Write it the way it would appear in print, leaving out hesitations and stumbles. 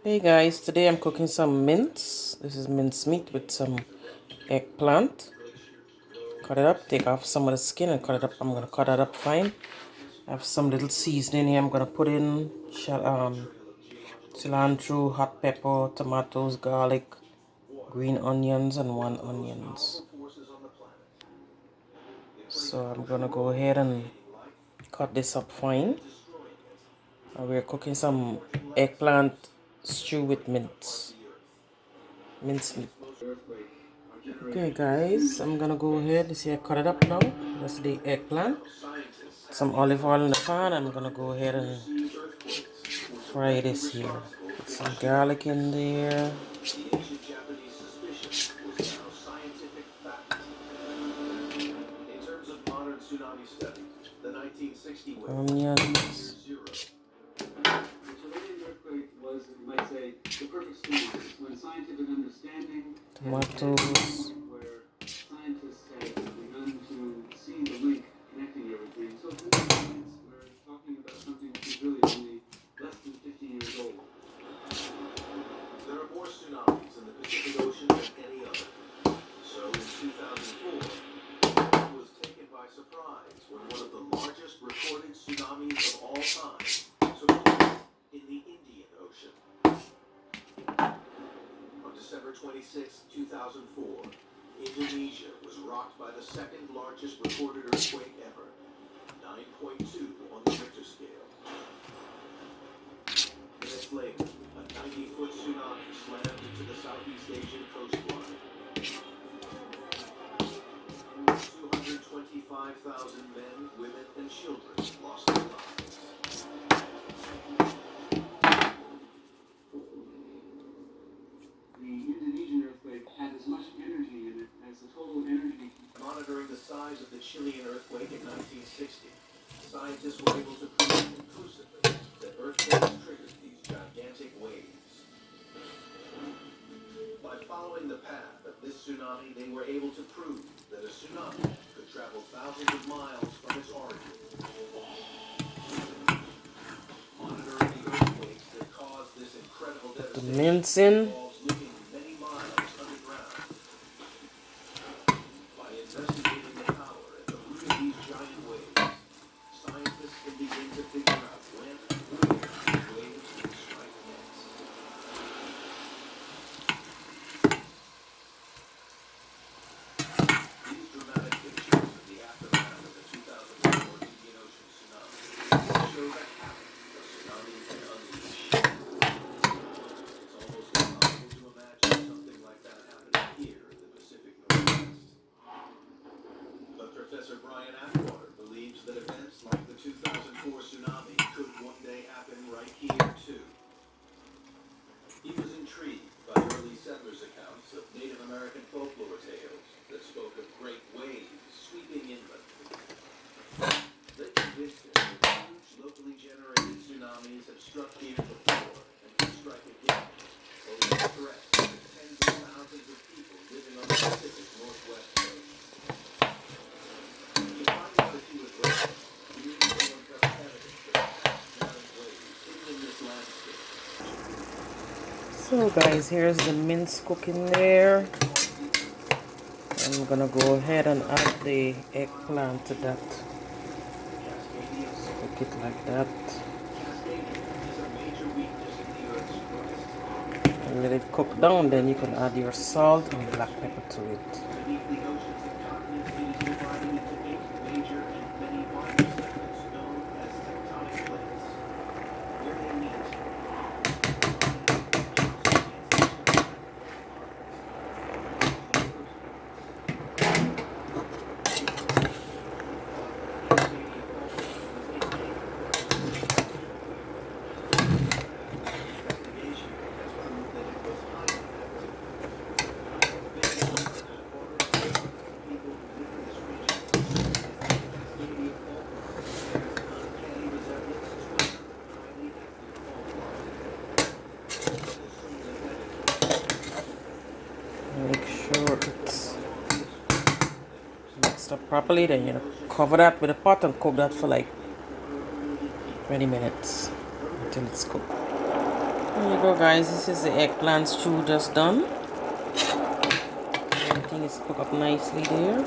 Hey guys, today I'm cooking some mince. This is mince meat with some eggplant. Cut it up, take off some of the skin and cut it up. I'm gonna cut it up fine. I have some little seasoning here. I'm gonna put in cilantro, hot pepper, tomatoes, garlic, green onions, and 1 onions. So I'm gonna go ahead and cut this up fine. We're cooking some eggplant stew with mince meat. Okay guys, I'm gonna go ahead. You see I cut it up now. That's the eggplant. Some olive oil in the pan. I'm gonna go ahead and fry this here. Put some garlic in there. Onions. Tomatoes. There are more tsunamis in the Pacific Ocean than any other. So in 2004, Japan was taken by surprise when one of the largest recorded tsunamis of all time took place in the Indian Ocean. On December 26, 2004, Indonesia was rocked by the second largest recorded earthquake ever, 9.2 on the Richter scale. Minutes later, a 90-foot tsunami slammed into the Southeast Asian coastline. 225,000 men, women, and children lost their lives. The Indonesian earthquake had as much energy in it as the total energy. Monitoring the size of the Chilean earthquake in 1960, scientists were able to prove conclusively that earthquakes triggered these gigantic waves. By following the path of this tsunami, they were able to prove that a tsunami could travel thousands of miles from its origin. Monitoring the earthquakes that caused this incredible The devastation mincing. involves looking many miles underground. By investigating the power at the root of these giant waves, scientists can begin to figure out when and where these waves will strike next. These dramatic pictures of the aftermath of the 2004 Indian Ocean tsunami show the havoc a tsunami can unleash. It's almost impossible to imagine something like that happening here in the Pacific Northwest. But Professor Brian Atwater believes that events like the 2004 tsunami could one day happen right here, too. He was intrigued by early settlers' accounts of Native American folklore tales that spoke of great waves sweeping inland. They convinced him that huge locally generated tsunamis have struck here before and can strike again, posing a threat to tens of thousands of people living on the Pacific Northwest coast. To find out if he was right, we need to uncover evidence of past giant waves hidden in this landscape. So guys, here's the mince cooking there. I'm gonna go ahead and add the eggplant to that. Just cook it like that. And let it cook down, then you can add your salt and black pepper to it. Make sure it's mixed up properly, then cover that with a pot and cook that for like 20 minutes until it's cooked. There you go, guys. This is the eggplant stew just done. Everything is cooked up nicely there.